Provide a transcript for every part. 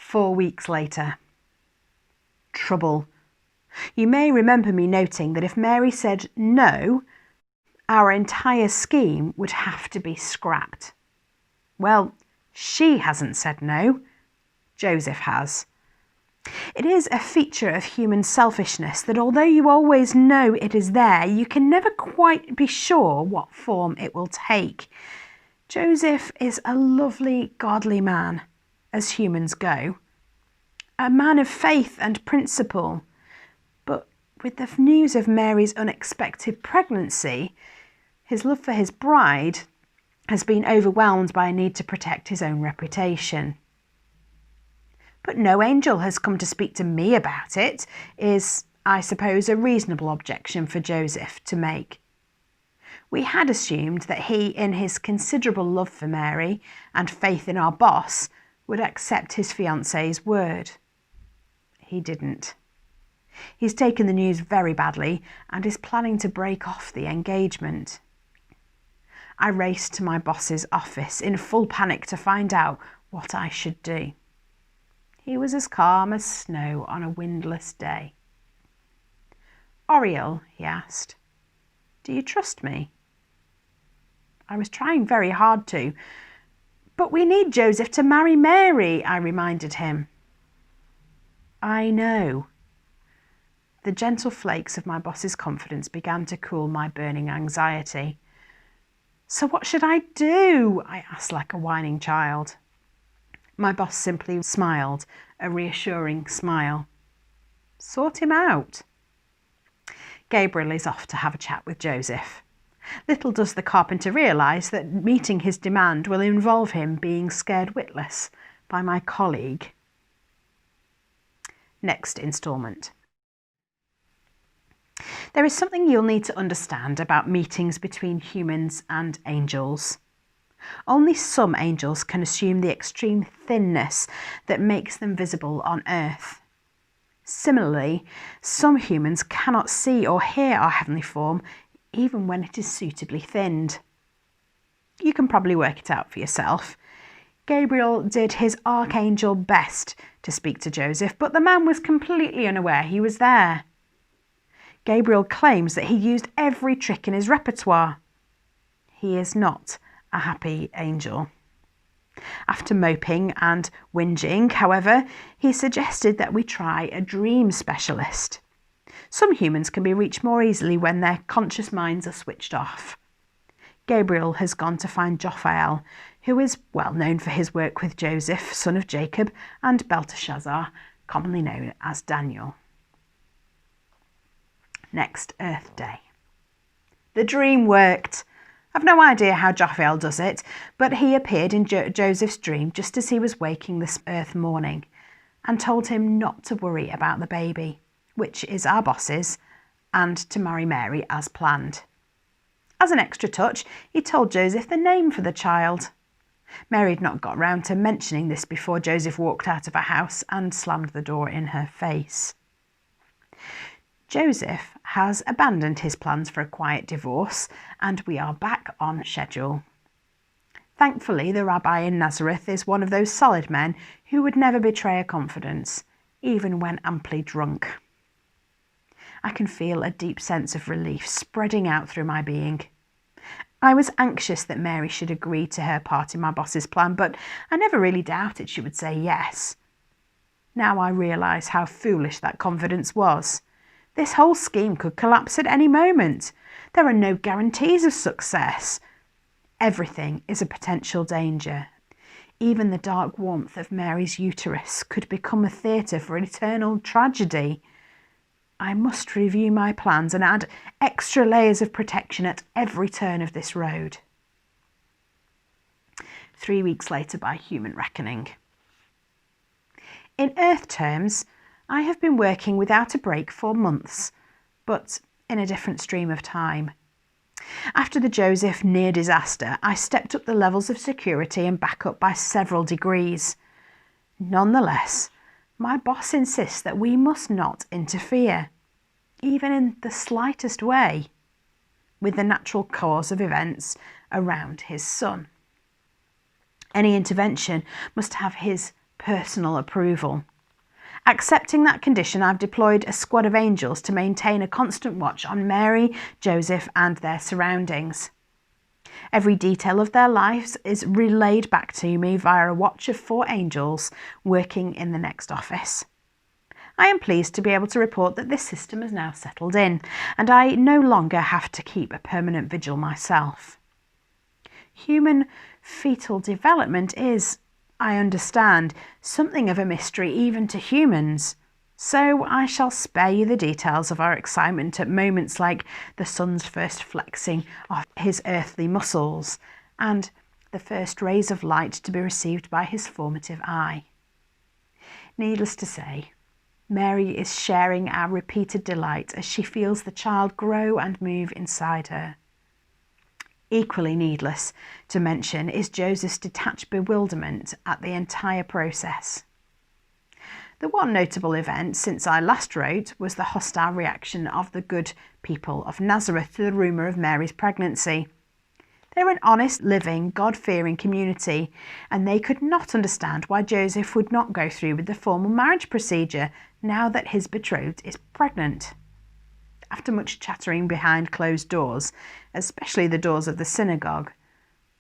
4 weeks later. Trouble. You may remember me noting that if Mary said no, our entire scheme would have to be scrapped. Well, she hasn't said no. Joseph has. It is a feature of human selfishness that although you always know it is there, you can never quite be sure what form it will take. Joseph is a lovely, godly man, as humans go. A man of faith and principle. But with the news of Mary's unexpected pregnancy, his love for his bride has been overwhelmed by a need to protect his own reputation. But no angel has come to speak to me about it, is, I suppose, a reasonable objection for Joseph to make. We had assumed that he, in his considerable love for Mary and faith in our boss, would accept his fiancée's word. He didn't. He's taken the news very badly and is planning to break off the engagement. I raced to my boss's office in full panic to find out what I should do. He was as calm as snow on a windless day. "Oriel," he asked, "do you trust me?" I was trying very hard to. "But we need Joseph to marry Mary," I reminded him. "I know." The gentle flakes of my boss's confidence began to cool my burning anxiety. "So what should I do?" I asked like a whining child. My boss simply smiled, a reassuring smile. "Sort him out." Gabriel is off to have a chat with Joseph. Little does the carpenter realise that meeting his demand will involve him being scared witless by my colleague. Next instalment. There is something you'll need to understand about meetings between humans and angels. Only some angels can assume the extreme thinness that makes them visible on earth. Similarly, some humans cannot see or hear our heavenly form even when it is suitably thinned. You can probably work it out for yourself. Gabriel did his archangel best to speak to Joseph, but the man was completely unaware he was there. Gabriel claims that he used every trick in his repertoire. He is not a happy angel. After moping and whinging, however, he suggested that we try a dream specialist. Some humans can be reached more easily when their conscious minds are switched off. Gabriel has gone to find Raphael, who is well known for his work with Joseph, son of Jacob, and Belteshazzar, commonly known as Daniel. Next Earth Day. The dream worked. I've no idea how Raphael does it, but he appeared in Joseph's dream just as he was waking this Earth morning and told him not to worry about the baby, which is our boss's, and to marry Mary as planned. As an extra touch, he told Joseph the name for the child. Mary had not got round to mentioning this before Joseph walked out of her house and slammed the door in her face. Joseph has abandoned his plans for a quiet divorce, and we are back on schedule. Thankfully, the rabbi in Nazareth is one of those solid men who would never betray a confidence, even when amply drunk. I can feel a deep sense of relief spreading out through my being. I was anxious that Mary should agree to her part in my boss's plan, but I never really doubted she would say yes. Now I realise how foolish that confidence was. This whole scheme could collapse at any moment. There are no guarantees of success. Everything is a potential danger. Even the dark warmth of Mary's uterus could become a theatre for eternal tragedy. I must review my plans and add extra layers of protection at every turn of this road. 3 weeks later by human reckoning. In Earth terms, I have been working without a break for months, but in a different stream of time. After the Joseph near disaster, I stepped up the levels of security and backup by several degrees. Nonetheless, my boss insists that we must not interfere, even in the slightest way, with the natural course of events around his son. Any intervention must have his personal approval. Accepting that condition, I've deployed a squad of angels to maintain a constant watch on Mary, Joseph, and their surroundings. Every detail of their lives is relayed back to me via a watch of 4 angels working in the next office. I am pleased to be able to report that this system has now settled in, and I no longer have to keep a permanent vigil myself. Human fetal development is, I understand, something of a mystery even to humans, so I shall spare you the details of our excitement at moments like the sun's first flexing of his earthly muscles and the first rays of light to be received by his formative eye. Needless to say, Mary is sharing our repeated delight as she feels the child grow and move inside her. Equally needless to mention is Joseph's detached bewilderment at the entire process. The one notable event since I last wrote was the hostile reaction of the good people of Nazareth to the rumour of Mary's pregnancy. They're an honest, living, God-fearing community, and they could not understand why Joseph would not go through with the formal marriage procedure now that his betrothed is pregnant. After much chattering behind closed doors, especially the doors of the synagogue,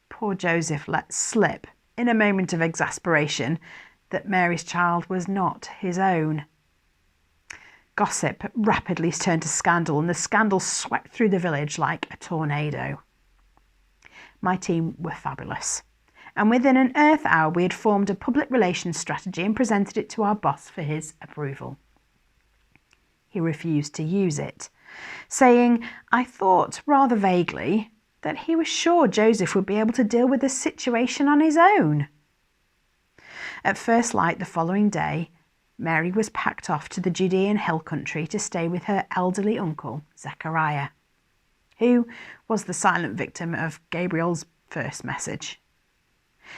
poor Joseph let slip, in a moment of exasperation, that Mary's child was not his own. Gossip rapidly turned to scandal, and the scandal swept through the village like a tornado. My team were fabulous, and within an earth hour we had formed a public relations strategy and presented it to our boss for his approval. He refused to use it, saying, I thought rather vaguely, that he was sure Joseph would be able to deal with the situation on his own. At first light the following day, Mary was packed off to the Judean hill country to stay with her elderly uncle, Zechariah, who was the silent victim of Gabriel's first message.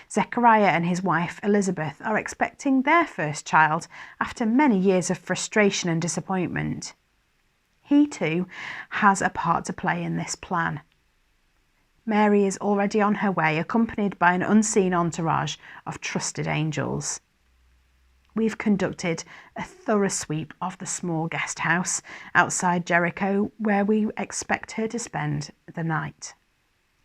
Zechariah and his wife Elizabeth are expecting their first child after many years of frustration and disappointment. He too has a part to play in this plan. Mary is already on her way, accompanied by an unseen entourage of trusted angels. We've conducted a thorough sweep of the small guest house outside Jericho, where we expect her to spend the night,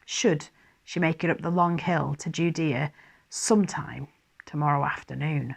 should she make it up the long hill to Judea sometime tomorrow afternoon.